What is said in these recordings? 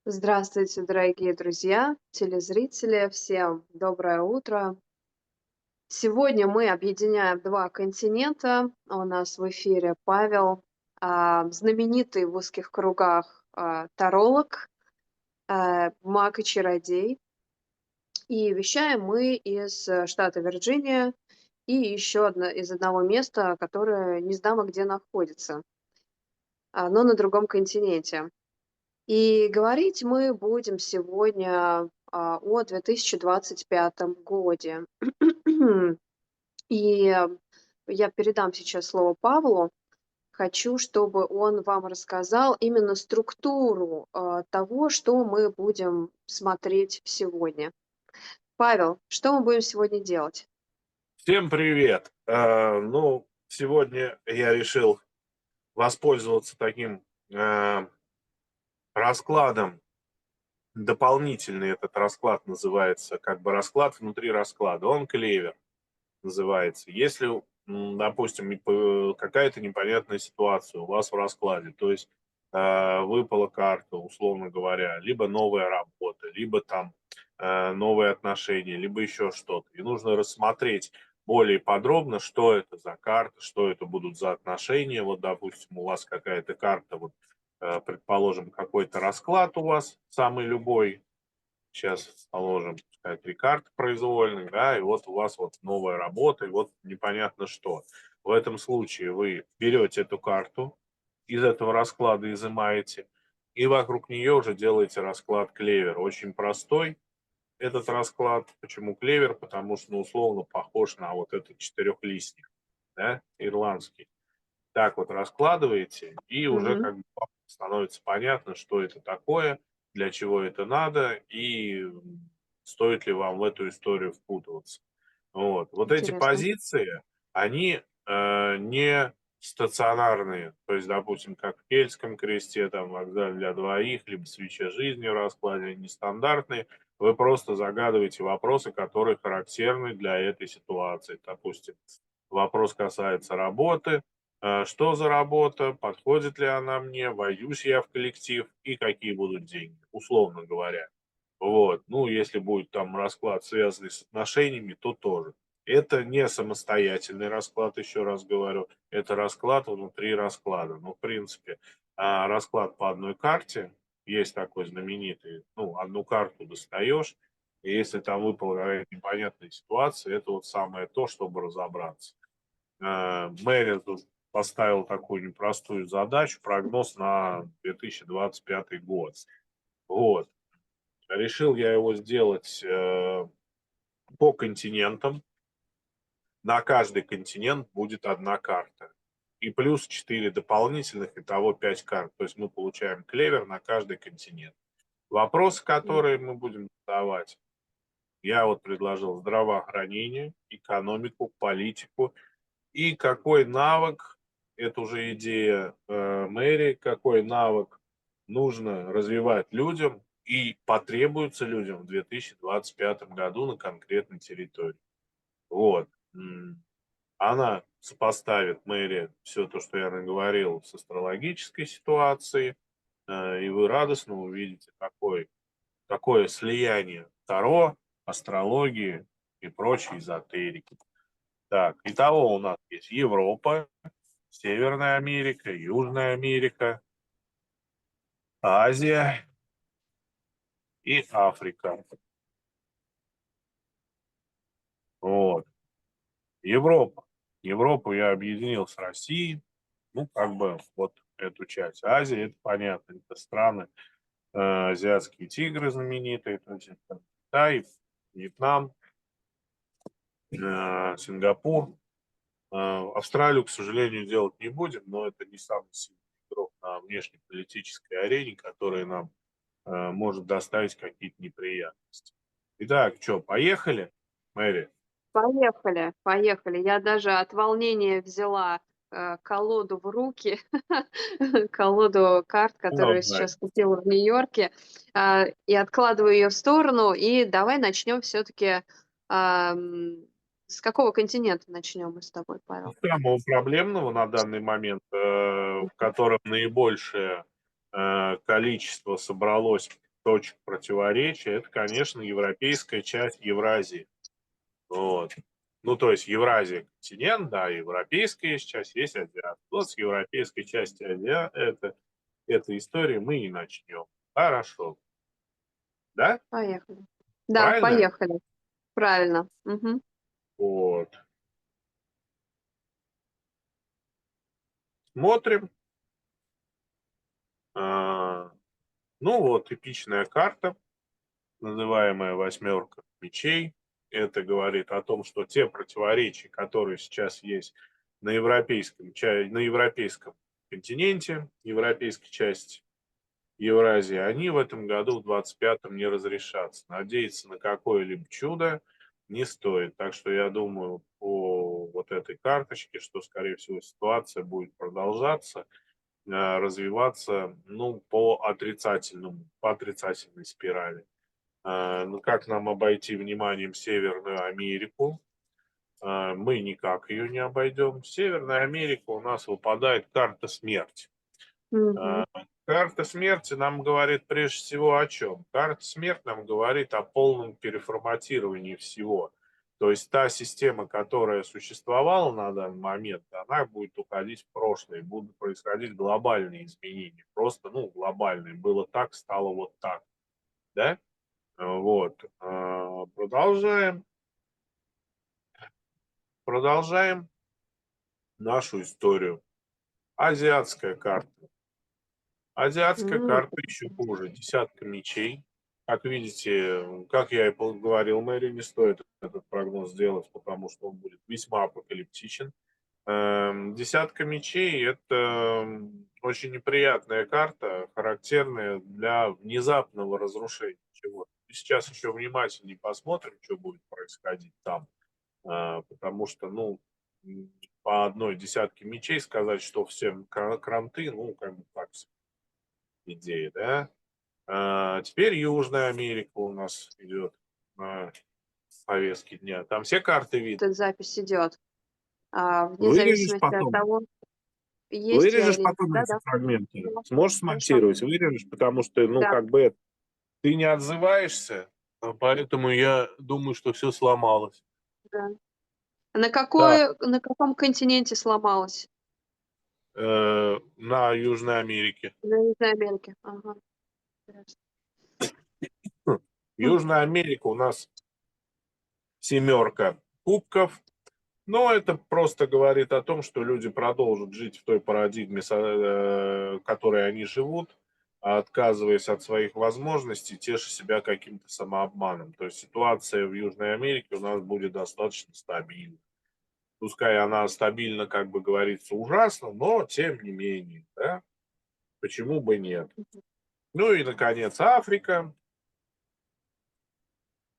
Здравствуйте, дорогие друзья, телезрители, всем доброе утро. Сегодня мы объединяем два континента. У нас в эфире Павел, знаменитый в узких кругах таролог, маг и чародей. И вещаем мы из штата Вирджиния и еще из одного места, которое не знамо где находится, но на другом континенте. И говорить мы будем сегодня, о 2025 годе. И я передам сейчас слово Павлу. Хочу, чтобы он вам рассказал именно структуру, того, что мы будем смотреть сегодня. Павел, что мы будем сегодня делать? Всем привет! Сегодня я решил воспользоваться таким раскладом. Дополнительный этот расклад называется, как бы расклад внутри расклада. Он клевер называется. Если, допустим, какая-то непонятная ситуация у вас в раскладе, то есть выпала карта, условно говоря, либо новая работа, либо там новые отношения, либо еще что-то. И нужно рассмотреть более подробно, что это за карта, что это будут за отношения. Вот, допустим, у вас какая-то карта, вот, предположим, какой-то расклад у вас, самый любой, сейчас положим, пускай 3 карты произвольных, да, и вот у вас вот новая работа, и вот непонятно что. В этом случае вы берете эту карту, из этого расклада изымаете, и вокруг нее уже делаете расклад клевер. Очень простой этот расклад. Почему клевер? Потому что, ну, условно, похож на вот этот четырехлистник, да, ирландский. Так вот раскладываете, и уже Мгм. как бы вам становится понятно, что это такое, для чего это надо и стоит ли вам в эту историю впутываться. Вот. Вот эти Интересно. позиции, они не стационарные. То есть, допустим, как в Кельтском кресте, там, вокзаль для двоих, либо свеча жизни в раскладе, они нестандартные. Вы просто загадываете вопросы, которые характерны для этой ситуации. Допустим, вопрос касается работы, что за работа, подходит ли она мне, войдусь я в коллектив и какие будут деньги, условно говоря. Вот. Ну, если будет там расклад, связанный с отношениями, то тоже. Это не самостоятельный расклад, еще раз говорю, это расклад внутри расклада. Ну, в принципе, расклад по одной карте, есть такой знаменитый, ну, одну карту достаешь, и если там выпала какая-то непонятная ситуация, это вот самое то, чтобы разобраться. Мэри тут поставил такую непростую задачу, прогноз на 2025 год. Вот. Решил я его сделать по континентам. На каждый континент будет одна карта. И плюс 4 дополнительных, итого 5 карт. То есть мы получаем клевер на каждый континент. Вопросы, которые мы будем задавать, я вот предложил здравоохранение, экономику, политику и какой навык, это уже идея мэрии, какой навык нужно развивать людям и потребуется людям в 2025 году на конкретной территории. Вот. Она сопоставит мэрия все то, что я наговорил, с астрологической ситуацией, и вы радостно увидите такое слияние Таро, астрологии и прочей эзотерики. Так, итого у нас есть Европа, Северная Америка, Южная Америка, Азия и Африка. Вот. Европа. Европу я объединил с Россией. Ну, как бы вот эту часть. Азия, это понятно, это страны, азиатские тигры знаменитые, то есть это Китай, Вьетнам, Сингапур. Австралию, к сожалению, делать не будем, но это не самый сильный игрок на внешнеполитической арене, который нам может доставить какие-то неприятности. Итак, что, поехали, Мэри? Поехали, поехали. Я даже от волнения взяла, колоду в руки, колоду карт, которую Давай. сейчас купила в Нью-Йорке, и откладываю ее в сторону. И давай начнем все-таки, с какого континента начнем мы с тобой, Павел? Самого проблемного на данный момент, в котором наибольшее количество собралось точек противоречия, это, конечно, европейская часть Евразии. Вот. Ну, то есть Евразия континент, да, европейская есть часть, есть азиат. Вот с европейской части этой истории мы и начнем. Хорошо. Да? Поехали. Да, Правильно? поехали. Правильно. Мгм. Вот. Смотрим. А, ну вот, типичная карта, называемая восьмерка мечей. Это говорит о том, что те противоречия, которые сейчас есть на европейском континенте, европейской части Евразии, они в этом году, в 25-м, не разрешатся. Надеяться на какое-либо чудо не стоит. Так что я думаю по вот этой карточке, что, скорее всего, ситуация будет продолжаться, развиваться, ну, по отрицательной спирали. Ну, как нам обойти вниманием Северную Америку? Мы никак ее не обойдем. Северная Америка у нас выпадает карта смерти. Мгм. А, Карта смерти нам говорит прежде всего о чем? Карта смерти нам говорит о полном переформатировании всего. То есть та система, которая существовала на данный момент, она будет уходить в прошлое, будут происходить глобальные изменения. Просто, ну, глобальные. Было так, стало вот так. Да? Вот. Продолжаем нашу историю. Азиатская карта. Азиатская М. карта еще хуже. Десятка мечей. Как видите, как я и говорил, Мэри, не стоит этот прогноз делать, потому что он будет весьма апокалиптичен. Десятка мечей – это очень неприятная карта, характерная для внезапного разрушения чего-то. Сейчас еще внимательнее посмотрим, что будет происходить там, потому что, ну, по одной десятке мечей сказать, что всем кранты, ну, как бы так себе идея, да? Теперь Южная Америка у нас идет на повестке дня. Там все карты видно. Эта запись идет. Вне Вырежешь зависимости от потом? того, есть я Вырежешь или нет. потом эти Да-да. фрагменты? Хорошо, Сможешь хорошо. смонтировать? Вырежешь, потому что, ну, Да, как бы ты не отзываешься, поэтому я думаю, что все сломалось. да. Да, На каком континенте сломалось? на Южной Америке. На Южной Америке. Ага, интересно. Хм. М. Южная Америка у нас семерка кубков. Но это просто говорит о том, что люди продолжат жить в той парадигме, в которой они живут, отказываясь от своих возможностей, теша себя каким-то самообманом. То есть ситуация в Южной Америке у нас будет достаточно стабильна. Пускай она стабильно, как бы говорится, ужасно, но тем не менее, да, почему бы нет. Ну и, наконец, Африка.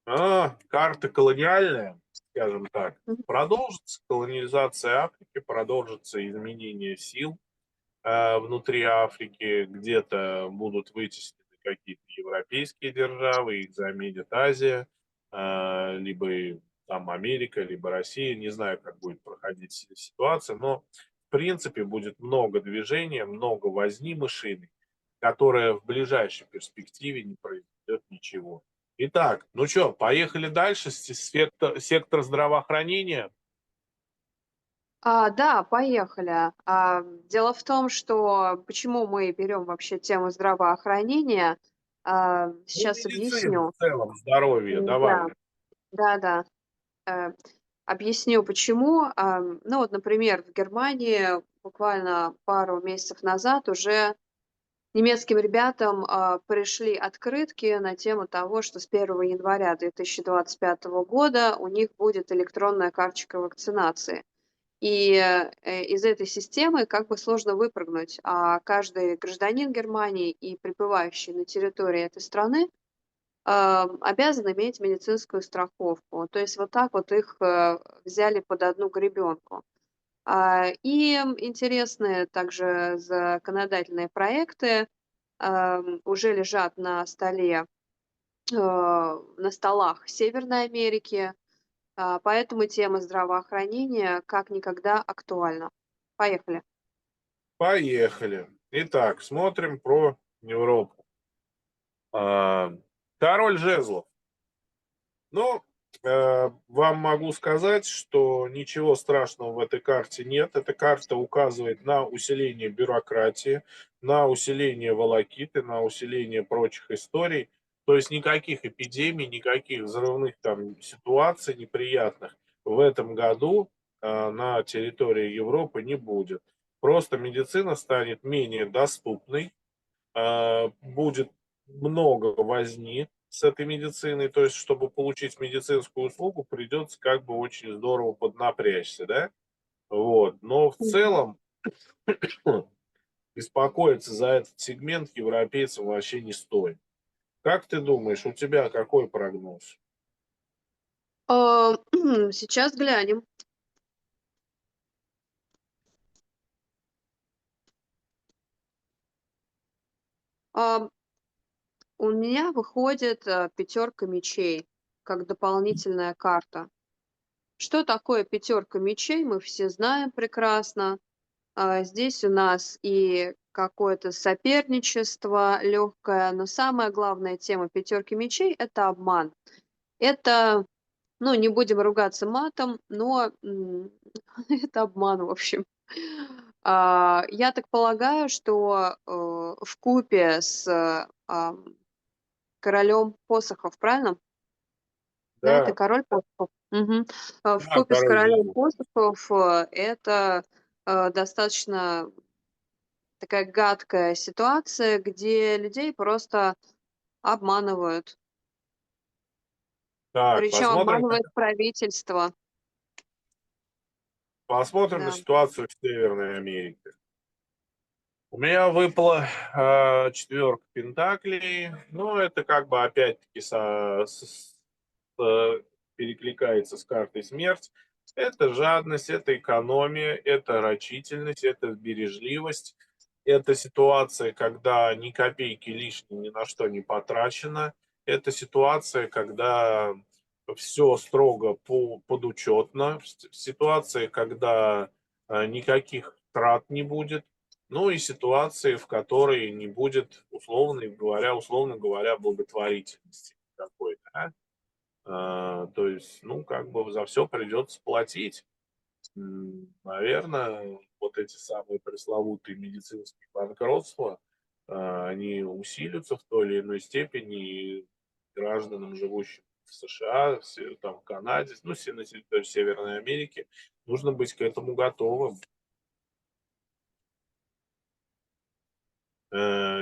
Карта колониальная, скажем так. Мгм. Продолжится колонизация Африки, продолжится изменение сил внутри Африки, где-то будут вытеснены какие-то европейские державы, их заменит Азия, либо там Америка, либо Россия. Не знаю, как будет проходить ситуация, но в принципе будет много движения, много возни мышиной, которая в ближайшей перспективе не произведет ничего. Итак, ну что, поехали дальше. Сектор здравоохранения. Да, поехали. Дело в том, что почему мы берем вообще тему здравоохранения, Ну, сейчас медицина объясню. в целом, здоровье, Да, давай. да-да. Э, Объясню почему. Ну вот, например, в Германии буквально пару месяцев назад уже немецким ребятам, пришли открытки на тему того, что с 1 января 2025 года у них будет электронная карточка вакцинации. И, из этой системы как бы сложно выпрыгнуть, а каждый гражданин Германии и пребывающий на территории этой страны, обязан иметь медицинскую страховку. То есть вот так вот их, взяли под одну гребенку. И интересные также законодательные проекты, уже лежат на столах Северной Америки, поэтому тема здравоохранения как никогда актуальна. Поехали. Поехали. Итак, смотрим про Европу. А, Король жезлов. Ну, вам могу сказать, что ничего страшного в этой карте нет. Эта карта указывает на усиление бюрократии, на усиление волокиты, на усиление прочих историй. То есть никаких эпидемий, никаких взрывных там ситуаций неприятных в этом году на территории Европы не будет. Просто медицина станет менее доступной, будет много возни с этой медициной, то есть, чтобы получить медицинскую услугу, придется как бы очень здорово поднапрячься, да? Вот. Но в Мгм. целом беспокоиться за этот сегмент европейцам вообще не стоит. Как ты думаешь, у тебя какой прогноз? А, Сейчас глянем. А, У меня выходит пятерка мечей как дополнительная карта. Что такое пятерка мечей, мы все знаем прекрасно. Здесь у нас и какое-то соперничество легкое, но самая главная тема пятерки мечей — это обман. Это, ну, не будем ругаться матом, но это обман, в общем. Я так полагаю, что вкупе с королем посохов, правильно? Да, это Да, король посохов. Мгм. да, Вкупе с король королем жезлов. посохов это достаточно такая гадкая ситуация, где людей просто обманывают. Так, Причем обманывает правительство. посмотрим на Да. ситуацию в Северной Америке. У меня выпала четверка пентаклей. Ну, это как бы опять-таки э, перекликается с картой смерть. Это жадность, это экономия, это рачительность, это бережливость. Это ситуация, когда ни копейки лишней ни на что не потрачено. Это ситуация, когда все строго подучетно. Ситуация, когда никаких трат не будет. Ну и ситуации, в которой не будет, условно говоря, благотворительности какой-то. То есть, ну, как бы за все придется платить. Наверное, вот эти самые пресловутые медицинские банкротства, они усилятся в той или иной степени, и гражданам, живущим в США, там, в Канаде, ну, на территории Северной Америки, нужно быть к этому готовым.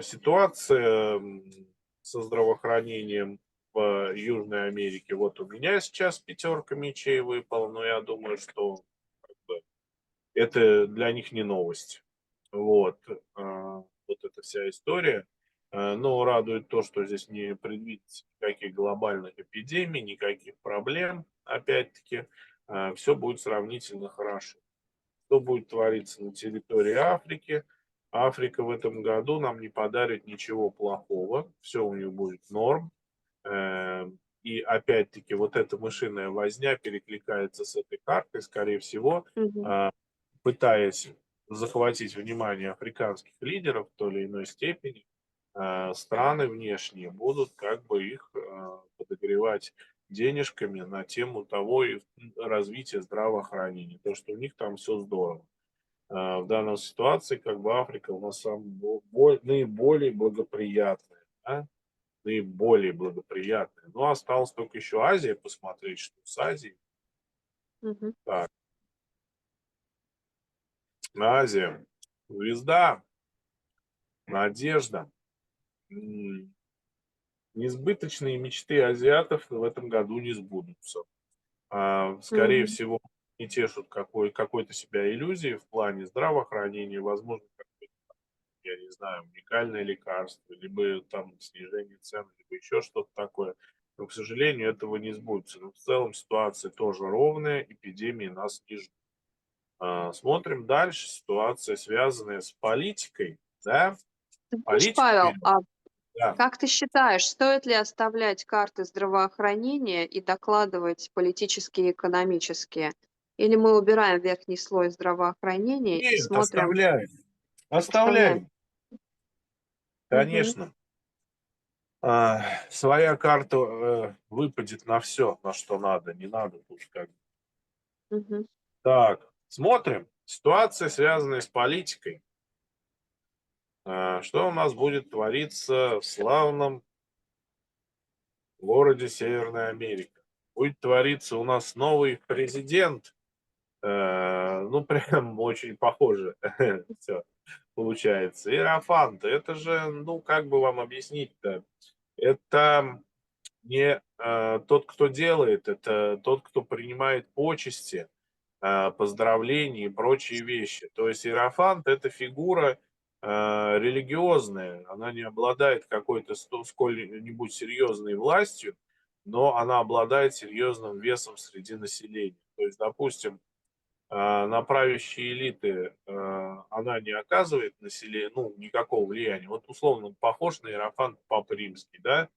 Ситуация со здравоохранением в Южной Америке. Вот у меня сейчас пятерка мечей выпала, но я думаю, что как бы, это для них не новость. Вот, вот эта вся история. Но радует то, что здесь не предвидится никаких глобальных эпидемий, никаких проблем. Опять-таки, все будет сравнительно хорошо. Что будет твориться на территории Африки? Африка в этом году нам не подарит ничего плохого, все у нее будет норм. Э, И опять-таки вот эта мышиная возня перекликается с этой картой, скорее всего, Мгм. э, пытаясь захватить внимание африканских лидеров в той или иной степени, страны внешние будут как бы их подогревать денежками на тему того и развития здравоохранения, то, что у них там все здорово. В данной ситуации как бы Африка у нас наиболее благоприятная, да? Наиболее благоприятная. Но осталось только еще Азия посмотреть, что с Азией. Мгм. Так, Азия. Звезда, надежда. М, Несбыточные мечты азиатов в этом году не сбудутся. Скорее Мгм. всего, не тешут какой-то себя иллюзии в плане здравоохранения, возможно, я не знаю, уникальное лекарство, либо там снижение цен, либо еще что-то такое. Но, к сожалению, этого не сбудется. Но в целом ситуация тоже ровная, эпидемии нас не ждут. Смотрим дальше. Ситуация, связанная с политикой. Да? Ты знаешь, Политика, Павел, а да. как ты считаешь, стоит ли оставлять карты здравоохранения и докладывать политические и экономические? Или мы убираем верхний слой здравоохранения и Нет, смотрим, оставляем. оставляем? Оставляем, Мгм. конечно. Своя карта выпадет на все, на что надо, не надо тут как бы. Мгм. Так, смотрим. Ситуация, связанная с политикой. Что у нас будет твориться в славном городе Северная Америка? Будет твориться у нас новый президент. Ну, прям очень похоже все получается. Иерофант, это же, ну, как бы вам объяснить-то? Это не тот, кто делает, это тот, кто принимает почести, поздравления и прочие вещи. То есть иерофант — это фигура религиозная, она не обладает какой-то сколь-нибудь серьезной властью, но она обладает серьезным весом среди населения. То есть, допустим, на правящие элиты она не оказывает ну, никакого влияния. Вот условно он похож на иерофант Папы Римский, да?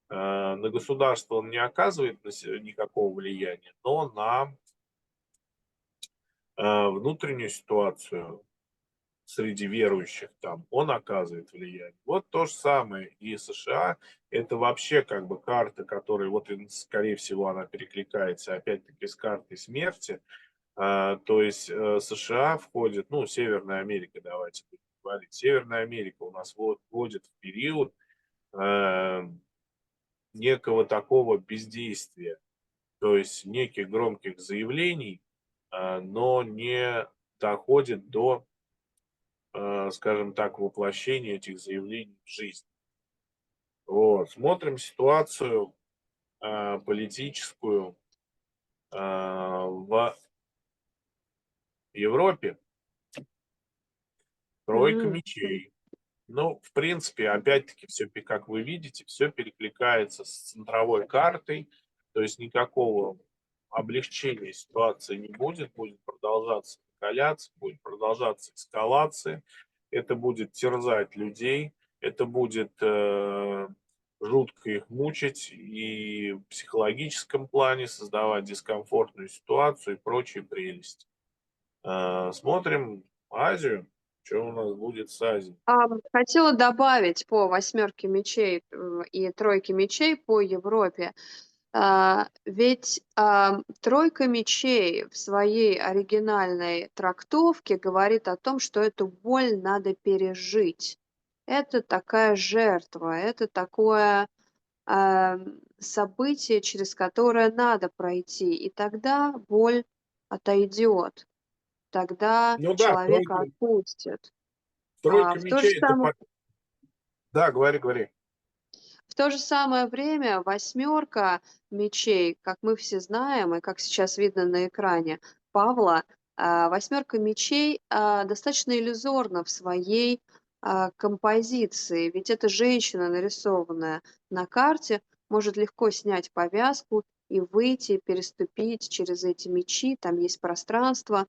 На государство он не оказывает никакого влияния, но на внутреннюю ситуацию среди верующих там он оказывает влияние. Вот то же самое и США. Это вообще как бы карта, которая, вот скорее всего она перекликается опять-таки с картой смерти. То есть США входит, ну, Северная Америка, давайте будем говорить. Северная Америка у нас входит в период э, некого такого бездействия, то есть неких громких заявлений, но не доходит до, скажем так, воплощения этих заявлений в жизнь. Вот. Смотрим ситуацию политическую в Европе. Тройка М. мечей. Ну, в принципе, опять-таки, все, как вы видите, все перекликается с центровой картой, то есть никакого облегчения ситуации не будет, будет продолжаться накаляться, будет продолжаться эскалация, это будет терзать людей, это будет жутко их мучить и в психологическом плане создавать дискомфортную ситуацию и прочие прелести. Смотрим Азию, что у нас будет с Азией. Хотела добавить по восьмерке мечей, и тройке мечей по Европе. Ведь, тройка мечей в своей оригинальной трактовке говорит о том, что эту боль надо пережить. Это такая жертва, это такое, событие, через которое надо пройти, и тогда боль отойдет, тогда Ну да, человека отпустит. тройка В то же мечей это самое Да, говори, говори. В то же самое время восьмерка мечей, как мы все знаем и как сейчас видно на экране Павла, восьмерка мечей, достаточно иллюзорна в своей, композиции. Ведь эта женщина, нарисованная на карте, может легко снять повязку и выйти, переступить через эти мечи. Там есть пространство,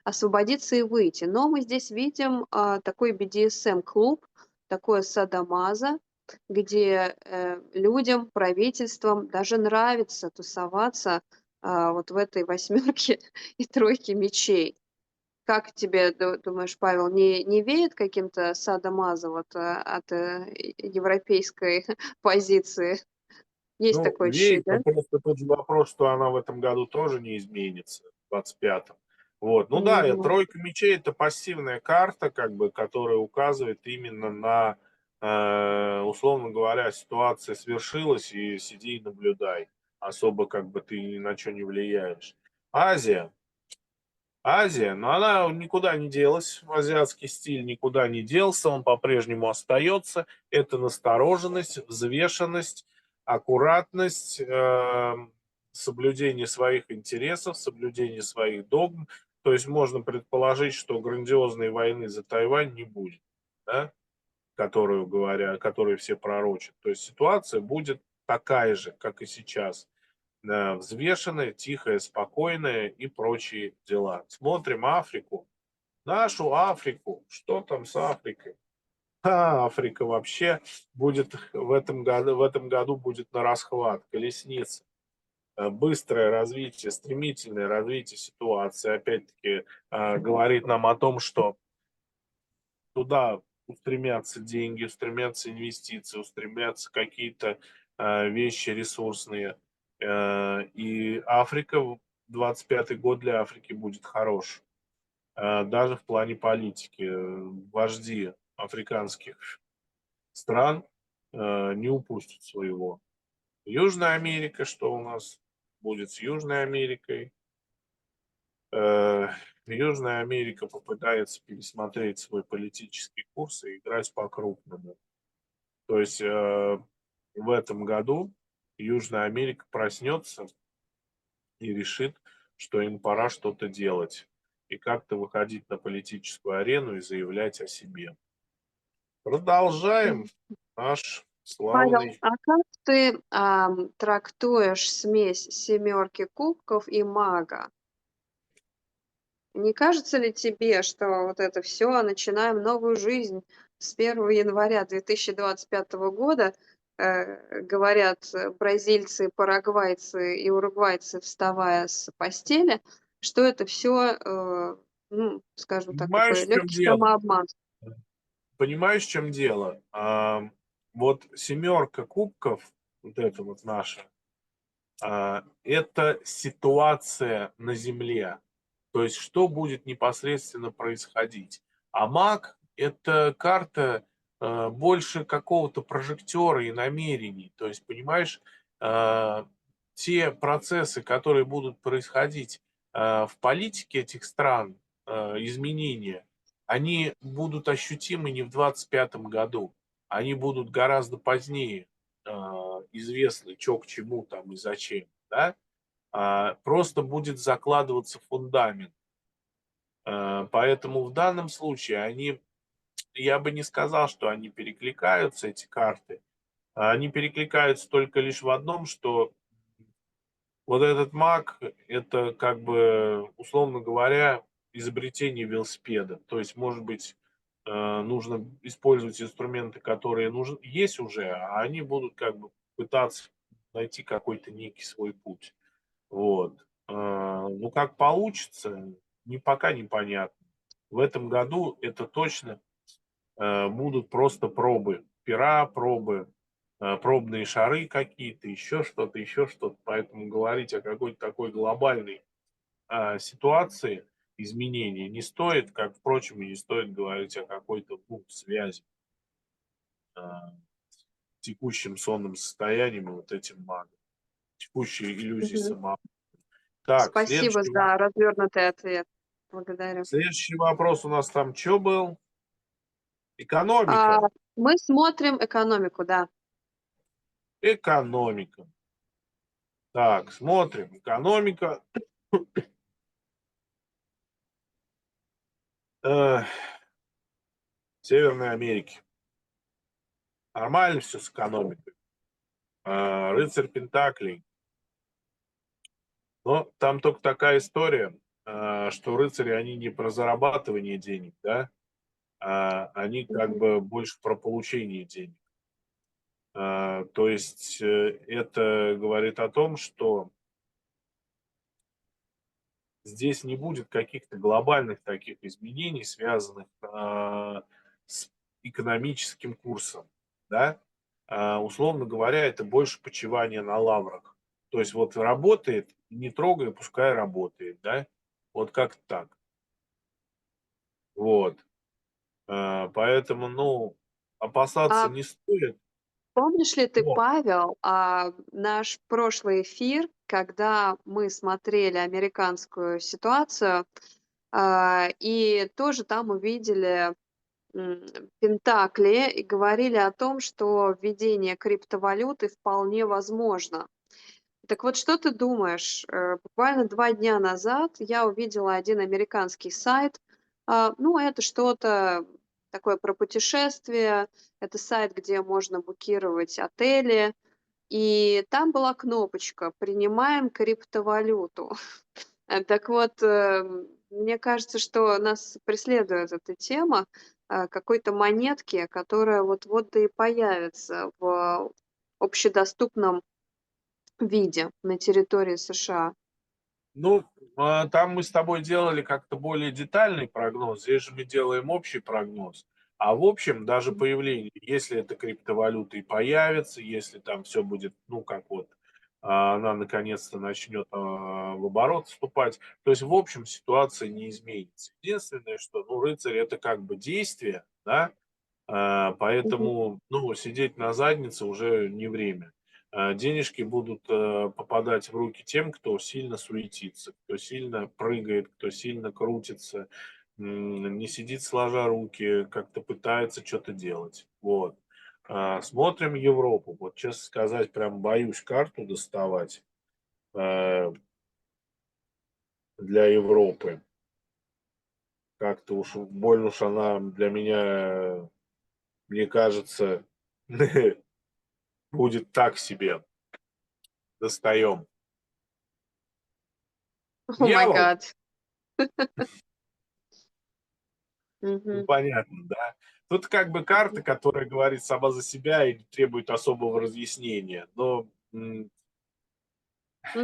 освободиться и выйти. Но мы здесь видим, такой BDSM-клуб, такое садомазо, где, людям, правительствам даже нравится тусоваться, вот в этой восьмерке и тройке мечей. Как тебе, думаешь, Павел, не веет каким-то садомазо вот, от, европейской позиции? Есть Ну, такое ощущение, веет, да? но просто тут же вопрос, что она в этом году тоже не изменится, в 25-м. Вот. Ну да, Мгм. тройка мечей — это пассивная карта, как бы, которая указывает именно на, условно говоря, ситуация свершилась, и сиди и наблюдай. Особо как бы ты ни на что не влияешь. Азия. Азия, но она никуда не делась, азиатский стиль никуда не делся, он по-прежнему остается. Это настороженность, взвешенность, аккуратность, соблюдение своих интересов, соблюдение своих догм. То есть можно предположить, что грандиозной войны за Тайвань не будет, да, которую все пророчат. То есть ситуация будет такая же, как и сейчас, взвешенная, тихая, спокойная и прочие дела. Смотрим Африку, нашу Африку. Что там с Африкой? Африка вообще будет в этом году будет на расхват, колесница. Быстрое развитие, стремительное развитие ситуации, опять-таки, говорит нам о том, что туда устремятся деньги, устремятся инвестиции, устремятся какие-то вещи ресурсные. И Африка, 25-й год для Африки будет хорош. Даже в плане политики. Вожди африканских стран не упустят своего. Южная Америка, что у нас будет с Южной Америкой? Южная Америка попытается пересмотреть свой политический курс и играть по-крупному. То есть в этом году Южная Америка проснется и решит, что им пора что-то делать и как-то выходить на политическую арену и заявлять о себе. Продолжаем наш Павел, славный... а как ты трактуешь смесь семерки кубков и мага? Не кажется ли тебе, что вот это все, начинаем новую жизнь с 1 января 2025 года, говорят бразильцы, парагвайцы и уругвайцы, вставая с постели, что это все, ну, скажем так, Понимаешь, такой в чем легкий дело? самообман? Понимаешь, в чем дело? Вот семерка кубков, вот это вот наша, это ситуация на Земле. То есть, что будет непосредственно происходить. А маг– это карта больше какого-то прожектора и намерений. То есть, понимаешь, э, те процессы, которые будут происходить в политике этих стран, изменения, они будут ощутимы не в 25-м году. Они будут гораздо позднее известны, что к чему там и зачем. Да? Просто будет закладываться фундамент. Поэтому в данном случае они, я бы не сказал, что они перекликаются, эти карты. Они перекликаются только лишь в одном, что вот этот маг– это как бы, условно говоря, изобретение велосипеда. То есть, может быть, нужно использовать инструменты, которые есть уже, а они будут как бы пытаться найти какой-то некий свой путь. Вот. Ну, как получится, пока непонятно. В этом году это точно будут просто пробы. Пера, пробы, пробные шары какие-то, еще что-то, еще что-то. Поэтому говорить о какой-то такой глобальной ситуации изменения не стоит, как, впрочем, и не стоит говорить о какой-то связи с текущим сонным состоянием и вот этим магом, текущей иллюзией Мгм. самого. Так, Спасибо за развернутый ответ. Благодарю. следующий вопрос у нас там что был? А, Экономика. мы смотрим экономику, да. Экономика. Так, смотрим. Экономика. э, Северной Америки. Нормально все с экономикой. Рыцарь Пентаклей. Но там только такая история, что рыцари, они не про зарабатывание денег, да, они как Мгм. бы больше про получение денег. То есть это говорит о том, что здесь не будет каких-то глобальных таких изменений, связанных с экономическим курсом, да. Условно говоря, это больше почивание на лаврах. То есть вот работает, не трогай, пускай работает, да. Вот как так. Вот. Поэтому, ну, опасаться А не стоит. помнишь ли ты, Но Павел, наш прошлый эфир, когда мы смотрели американскую ситуацию, и тоже там увидели м, Пентакли и говорили о том, что введение криптовалюты вполне возможно. Так вот, что ты думаешь? Буквально 2 дня назад я увидела один американский сайт. Ну, это что-то такое про путешествия. Это сайт, где можно букировать отели. И там была кнопочка «Принимаем криптовалюту». Так вот, мне кажется, что нас преследует эта тема, какой-то монетки, которая вот-вот да и появится в общедоступном виде на территории США. Ну, там мы с тобой делали как-то более детальный прогноз. Здесь же мы делаем общий прогноз. А в общем, даже появление, если эта криптовалюта и появится, если там все будет, ну, как вот, она наконец-то начнет, в оборот вступать, то есть, в общем, ситуация не изменится. Единственное, что, ну, рыцарь — это как бы действие, да, Мгм. поэтому, ну, сидеть на заднице уже не время. Денежки будут, попадать в руки тем, кто сильно суетится, кто сильно прыгает, кто сильно крутится, не сидит сложа руки, как-то пытается что то делать. Вот. Смотрим Европу. Вот, честно сказать, прям боюсь карту доставать, э, для Европы. Как-то уж больно уж она для меня, мне кажется, будет так себе. Достаем. О май Дьявол, гад. ну, Мгм. понятно, да. Тут как бы карта, которая говорит сама за себя и не требует особого разъяснения. Но, Ну,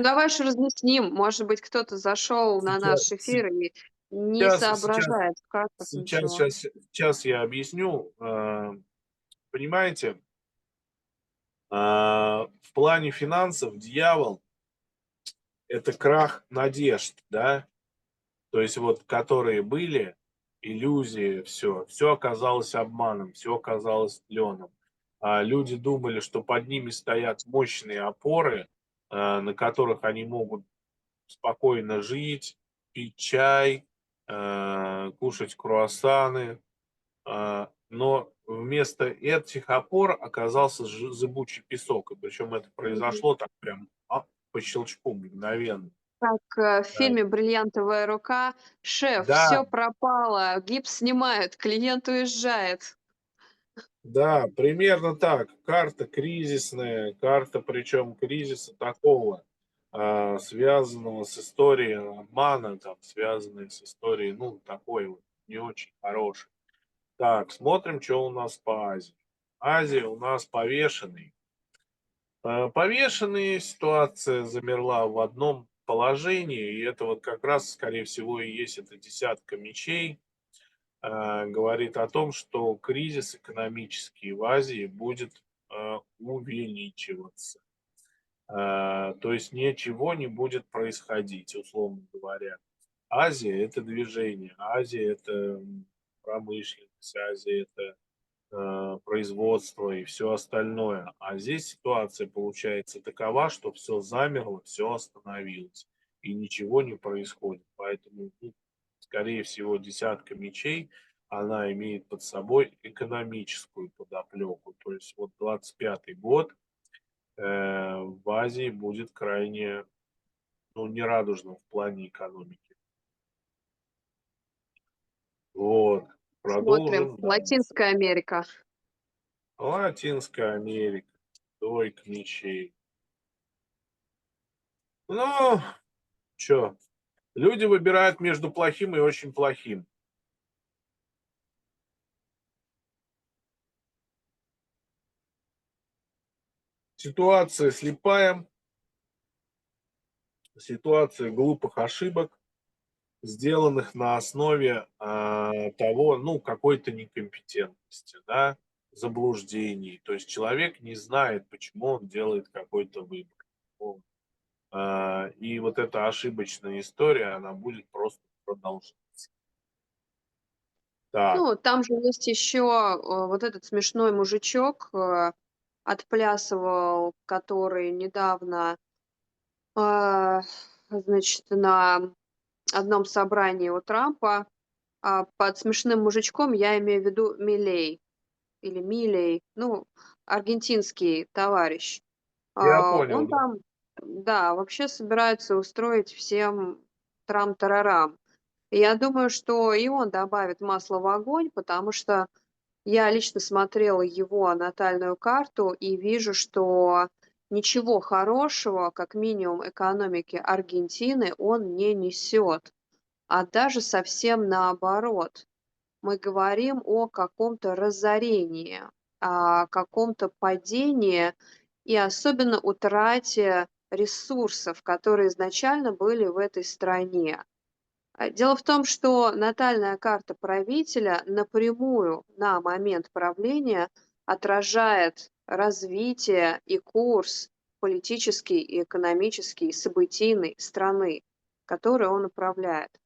давай же разъясним. Может быть, кто-то зашел на сейчас наш эфир и не сейчас сейчас соображает в картах сейчас ничего. щас щас я объясню. Понимаете, в плане финансов дьявол — это крах надежд, да. То есть вот которые были, иллюзии, все оказалось обманом, все оказалось тлёным. Люди думали, что под ними стоят мощные опоры, на которых они могут спокойно жить, пить чай, кушать круассаны. Но вместо этих опор оказался зыбучий песок. И причем это Мгм. произошло так прям, по щелчку мгновенно. Как, в Э, фильме "Бриллиантовая рука". Шеф, да, все пропало, гипс снимают, клиент уезжает. да, примерно так. Карта кризисная, карта, причем кризиса такого, связанного с историей обмана, там, связанной с историей, ну, такой вот не очень хорошей. Так, смотрим, что у нас по Азии. Азия у нас повешенный. Повешенный, ситуация замерла в одном положении, и это вот как раз, скорее всего, и есть эта десятка мечей, говорит о том, что кризис экономический в Азии будет, увеличиваться. То есть ничего не будет происходить, условно говоря. Азия — это движение, Азия — это, промышленность, Азия — это, производство и все остальное. А здесь ситуация получается такова, что все замерло, все остановилось и ничего не происходит. Поэтому, ну, скорее всего, десятка мечей, она имеет под собой экономическую подоплеку. То есть вот 25-й год, в Азии будет крайне, ну, нерадужным в плане экономики. Вот. Смотрим. Продолжим дальше. Латинская Америка. Латинская Америка. Тройка мечей. Ну, чё, люди выбирают между плохим и очень плохим. Ситуация слепая, ситуация глупых ошибок, сделанных на основе, того, ну, какой-то некомпетентности, да, заблуждений. То есть человек не знает, почему он делает какой-то выбор. Вот. И вот эта ошибочная история, она будет просто продолжаться. Так, Ну, там же есть еще, вот этот смешной мужичок, отплясывал, который недавно, а, значит, на одном собрании у Трампа. Под смешным мужичком я имею в виду Милей или Милей, ну, аргентинский товарищ. я понял, Он да. там, да, вообще собирается устроить всем трам-тарарам. И я думаю, что и он добавит масла в огонь, потому что я лично смотрела его натальную карту и вижу, что ничего хорошего, как минимум экономике Аргентины, он не несет, а даже совсем наоборот. Мы говорим о каком-то разорении, о каком-то падении и особенно утрате ресурсов, которые изначально были в этой стране. Дело в том, что натальная карта правителя напрямую на момент правления отражает развитие и курс политический и экономический, событийный страны, которой он управляет.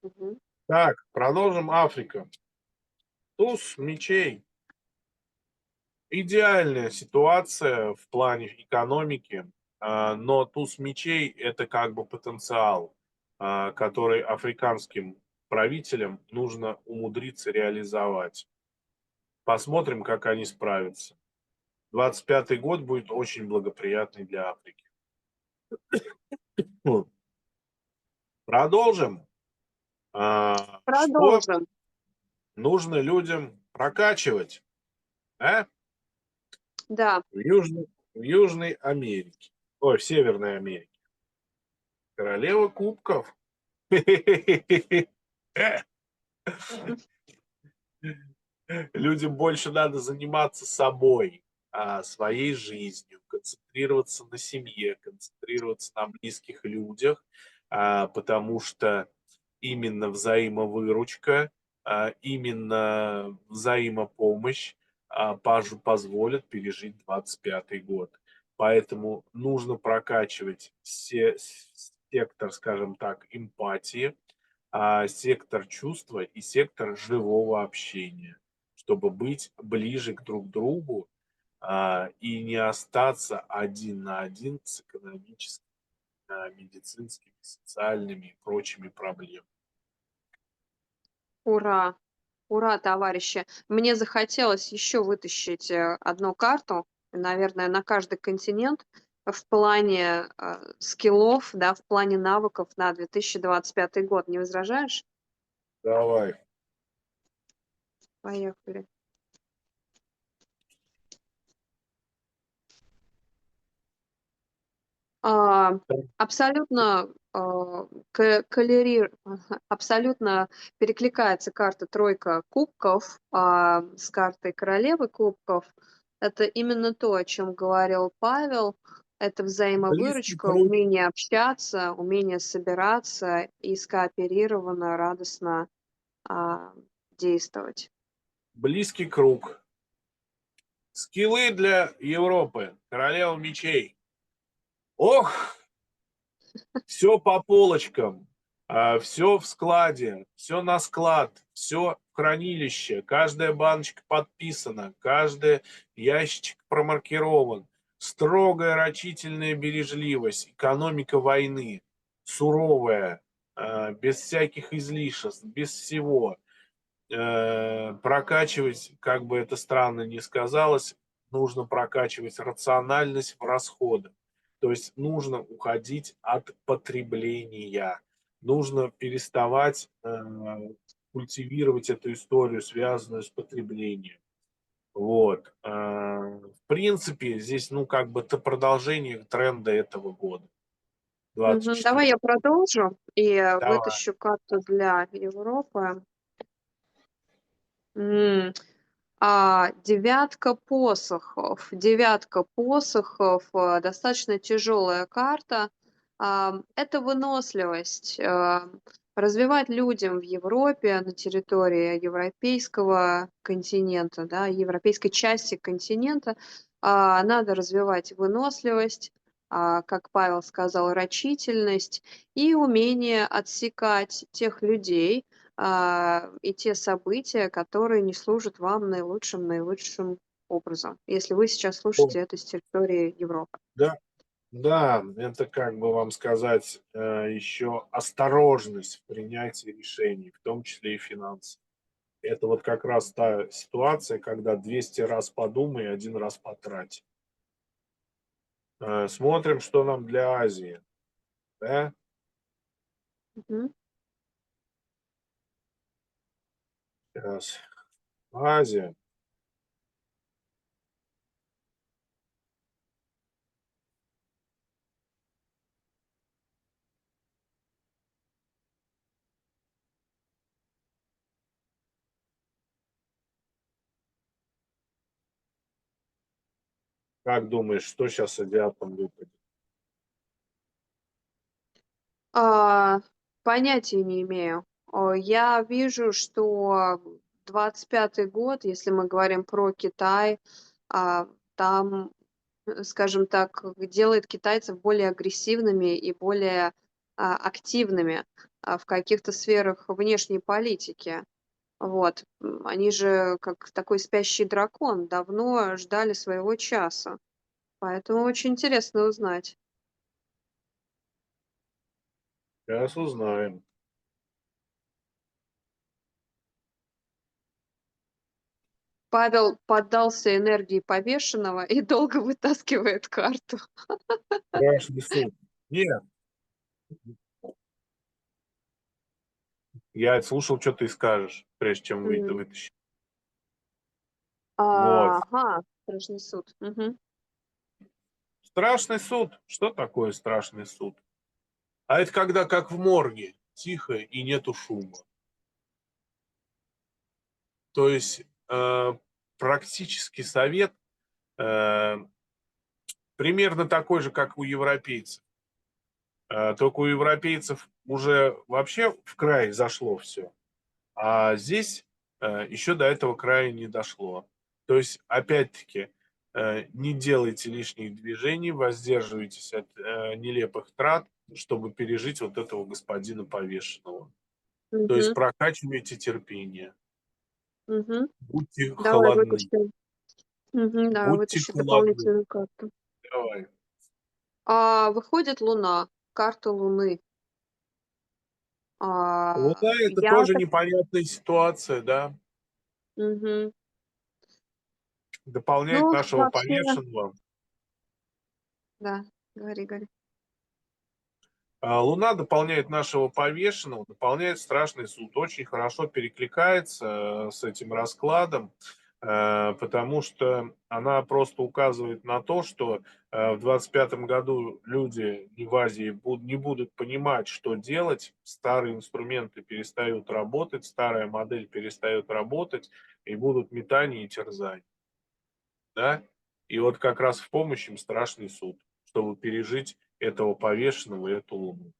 Мгм. Так, продолжим. Африка. Туз мечей. Идеальная ситуация в плане экономики, но туз мечей — это как бы потенциал, который африканским правителям нужно умудриться реализовать. Посмотрим, как они справятся. 25-й год будет очень благоприятный для Африки. Ну, продолжим. Что Продолжим. нужно людям прокачивать, Да. в Южной Америке, ой, в Северной Америке? Королева кубков. Людям больше надо заниматься собой, своей жизнью, концентрироваться на семье, концентрироваться на близких людях, потому что именно взаимовыручка, именно взаимопомощь, позволит пережить 25-й год. Поэтому нужно прокачивать сектор, скажем так, эмпатии, сектор чувства и сектор живого общения, чтобы быть ближе к друг другу, и не остаться один на один с экономическими, медицинскими, социальными и прочими проблемами. Ура! Ура, товарищи! Мне захотелось еще вытащить, одну карту, наверное, на каждый континент в плане, скиллов, да, в плане навыков на 2025 год. Не возражаешь? Давай. Поехали. А, абсолютно, абсолютно перекликается карта "Тройка кубков", с картой "Королевы кубков". Это именно то, о чем говорил Павел. Это Близкий взаимовыручка, круг. умение общаться, умение собираться и скооперированно, радостно, а, действовать. Близкий круг. Скиллы для Европы. Королева мечей. Ох, все по полочкам, все в складе, все на склад, все в хранилище, каждая баночка подписана, каждый ящичек промаркирован. Строгая рачительная бережливость, экономика войны, суровая, без всяких излишеств, без всего. Прокачивать, как бы это странно ни сказалось, нужно прокачивать рациональность в расходах. То есть нужно уходить от потребления. Нужно переставать культивировать эту историю, связанную с потреблением. Вот. В принципе, здесь, ну, как бы это продолжение тренда этого года, Мгм. 24. Давай я продолжу и, Давай. вытащу карту для Европы. М. Девятка посохов. Девятка посохов, достаточно тяжелая карта. Это выносливость. Развивать людям в Европе, на территории европейского континента, да, европейской части континента, надо развивать выносливость, как Павел сказал, рачительность и умение отсекать тех людей, и те события, которые не служат вам наилучшим образом, если вы сейчас О, слушаете это с территории Европы. да, да, это, как бы вам сказать, еще осторожность в принятии решений, в том числе и финансов. Это вот как раз та ситуация, когда 200 раз подумай, 1 раз потрать. Смотрим, что нам для Азии, да? Мгм. Щас. Азия. Как думаешь, что сейчас азиатам выпадет? Понятия не имею. Я вижу, что 25-й год, если мы говорим про Китай, там, скажем так, делает китайцев более агрессивными и более, активными, в каких-то сферах внешней политики. Вот. Они же, как такой спящий дракон, давно ждали своего часа. Поэтому очень интересно узнать. Сейчас узнаем. Павел поддался энергии повешенного и долго вытаскивает карту. Страшный суд. Нет, я слушал, что ты скажешь, прежде чем М. вытащить. Вот. Ага, страшный суд. Мгм. Страшный суд. Что такое страшный суд? А это когда как в морге, тихо и нету шума. То есть практически совет э, примерно такой же, как у европейцев. Только у европейцев уже вообще в край зашло все. А здесь еще до этого края не дошло. То есть, опять-таки, не делайте лишних движений, воздерживайтесь от нелепых трат, чтобы пережить вот этого господина повешенного. То есть Мгм. прокачивайте терпение, Мгм. будьте Давай холодны, вытащи. Мгм. Давай будьте вытащи холодны. дополнительную карту. Давай. Выходит Луна, карта Луны. Луна это Я тоже так непонятная ситуация, да, Мгм. дополняет Ну, нашего вообще повешенного. да, говори, говори. Луна дополняет нашего повешенного, дополняет страшный суд. Очень хорошо перекликается с этим раскладом, потому что она просто указывает на то, что в 25-м году люди в Азии не будут понимать, что делать, старые инструменты перестают работать, старая модель перестает работать, и будут метания и терзания. Да? И вот как раз в помощь им страшный суд, чтобы пережить этого повешенного и эту луну.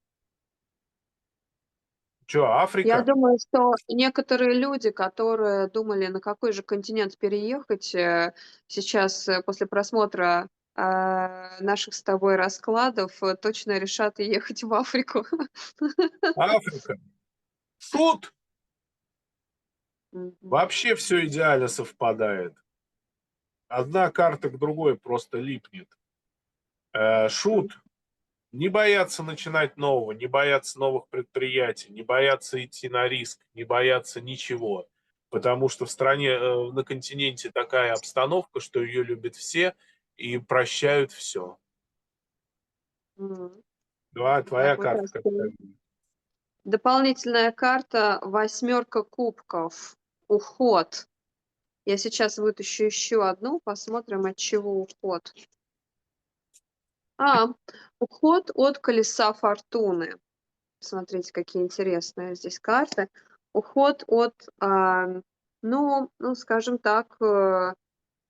Чё, Я Африка? думаю, что некоторые люди, которые думали, на какой же континент переехать, сейчас, после просмотра, наших с тобой раскладов, точно решат ехать в Африку. Африка. Шут! Мгм. Вообще все идеально совпадает. Одна карта к другой просто липнет. М. Шут. Не бояться начинать нового, не бояться новых предприятий, не бояться идти на риск, не бояться ничего. Потому что в стране, на континенте такая обстановка, что ее любят все и прощают все. М. Твоя Так, карта какая? вытаскиваем. Дополнительная карта "Восьмерка кубков". Уход. Я сейчас вытащу еще одну, посмотрим, от чего уход. А, уход от колеса фортуны. Смотрите, какие интересные здесь карты. Уход от, скажем так,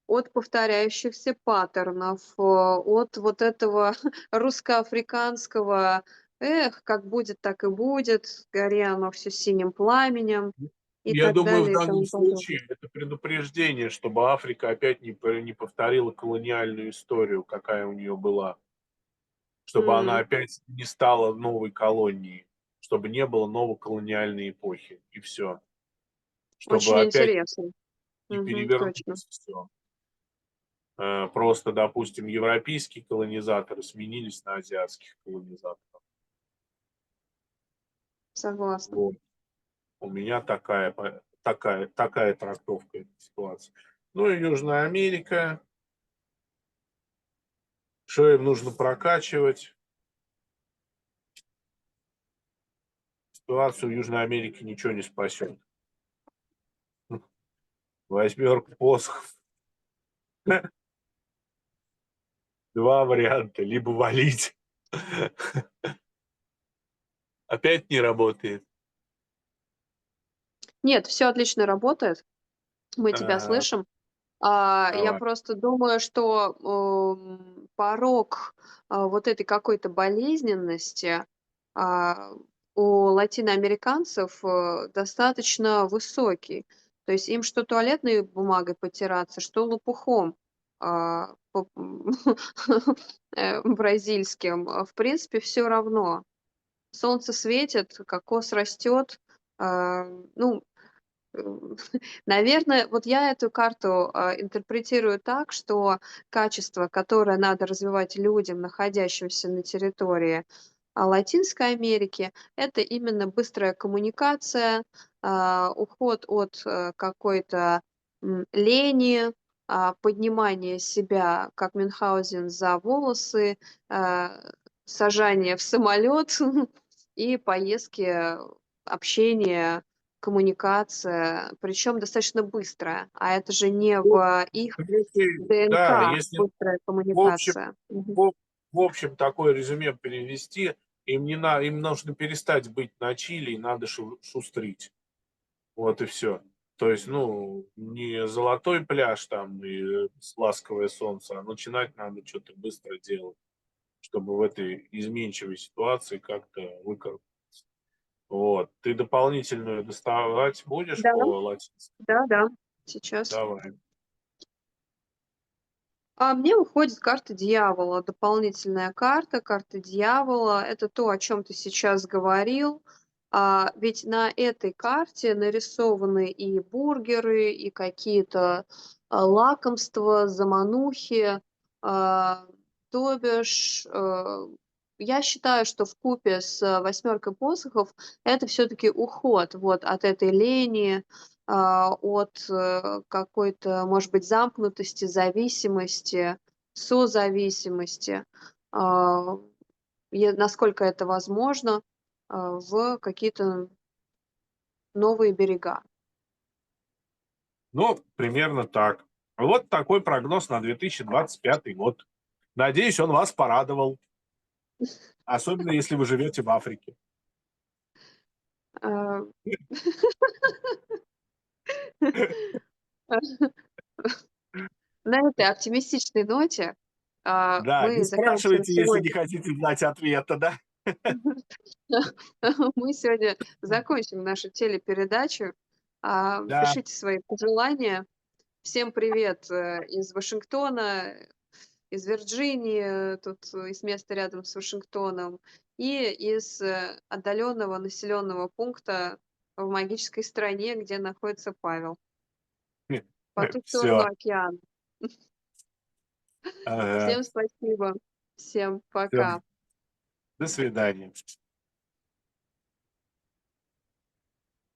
от повторяющихся паттернов, от вот этого русско-африканского: "Эх, как будет, так и будет, гори оно все синим пламенем", и Я так думаю, в далее и данном тому подобное. случае это предупреждение, чтобы Африка опять не повторила колониальную историю, какая у нее была. Чтобы она М, опять не стала новой колонией, чтобы не было новой колониальной эпохи, и все. Чтобы очень опять интересно. не Мгм, точно. перевернулось все. Просто, допустим, европейские колонизаторы сменились на азиатских колонизаторов. Согласна. Вот. У меня такая трактовка этой ситуации. Ну и Южная Америка. Что им нужно прокачивать? Ситуацию в Южной Америке ничего не спасет. Восьмерка посохов. Два варианта. Либо валить. Опять не работает. Нет, все отлично работает. Мы тебя А, слышим. Я давай. просто думаю, что, порог, вот этой какой-то болезненности, у латиноамериканцев достаточно высокий. То есть им что туалетной бумагой потираться, что лопухом бразильским. В принципе, все равно. Солнце светит, кокос растет. Ну, наверное, вот я эту карту интерпретирую так, что качество, которое надо развивать людям, находящимся на территории Латинской Америки, это именно быстрая коммуникация, уход от какой-то лени, поднимание себя, как Мюнхгаузен, за волосы, а, сажание в самолет и поездки, общение, коммуникация, причем достаточно быстрая. А это же не Ну, в их да, ДНК если быстрая в общем, коммуникация. Мгм. в общем такое резюме перевести, им нужно перестать быть на чили, и надо шустрить. Вот и все. То есть, ну, не золотой пляж там и ласковое солнце, а начинать надо что то быстро делать, чтобы в этой изменчивой ситуации как-то выкарабкаться. Вот. Ты дополнительную доставать будешь Да, по латински? да-да, сейчас. Давай. А мне выходит карта дьявола, дополнительная карта, карта дьявола. Это то, о чем ты сейчас говорил. Ведь на этой карте нарисованы и бургеры, и какие-то лакомства, заманухи. А, То бишь, я считаю, что вкупе с восьмеркой посохов это все-таки уход вот от этой лени, от какой-то, может быть, замкнутости, зависимости, созависимости, а, насколько это возможно, в какие-то новые берега. Ну, примерно так. Вот такой прогноз на 2025 год. Надеюсь, он вас порадовал, особенно если вы живете в Африке. А, На этой оптимистичной ноте Да, не мы заканчиваем спрашивайте, если не сегодня. хотите знать ответа, да? Мы сегодня закончим нашу телепередачу. Да, Пишите свои пожелания. Всем привет из Вашингтона, из Вирджинии, тут из места рядом с Вашингтоном, и из отдаленного населенного пункта в магической стране, где находится Павел, по ту сторону все. океана. Ага, Всем спасибо, всем всё. пока. До свидания.